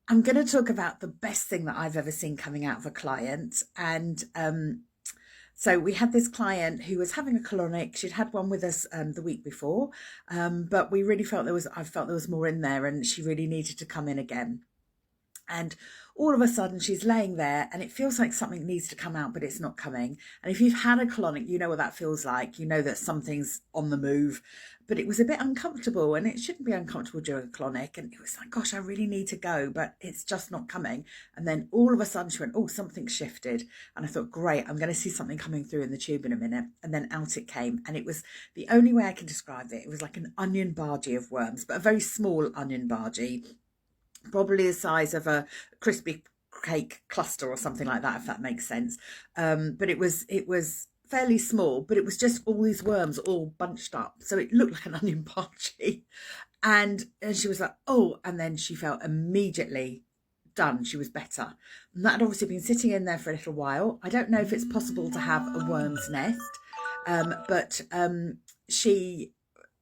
I'm going to talk about the best thing that I've ever seen coming out of a client. And so we had this client who was having a colonic. She'd had one with us the week before, but we really felt I felt there was more in there, and she really needed to come in again. And all of a sudden she's laying there and it feels like something needs to come out, but it's not coming. And if you've had a colonic, you know what that feels like. You know that something's on the move, but it was a bit uncomfortable, and it shouldn't be uncomfortable during a colonic. And it was like, gosh, I really need to go, but it's just not coming. And then all of a sudden she went, oh, something shifted. And I thought, great, I'm going to see something coming through in the tube in a minute. And then out it came. And it was the only way I can describe it. It was like an onion bargee of worms, but a very small onion bargee, probably the size of a crispy cake cluster or something like that, if that makes sense. But it was fairly small, but it was just all these worms all bunched up, so it looked like an onion party. And she was like, oh, and then she felt immediately done. She was better. And that had obviously been sitting in there for a little while. I don't know if it's possible to have a worm's nest, but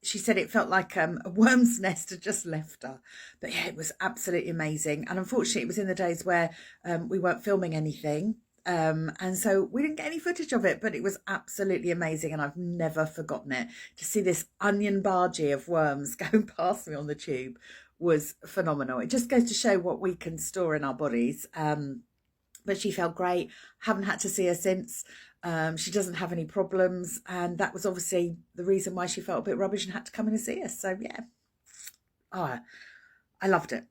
she said it felt like a worm's nest had just left her. But yeah, it was absolutely amazing. And unfortunately, it was in the days where we weren't filming anything. And so we didn't get any footage of it, but it was absolutely amazing. And I've never forgotten it. To see this onion bargee of worms going past me on the tube was phenomenal. It just goes to show what we can store in our bodies. But she felt great. Haven't had to see her since. She doesn't have any problems, and that was obviously the reason why she felt a bit rubbish and had to come in and see us. So yeah, oh, I loved it.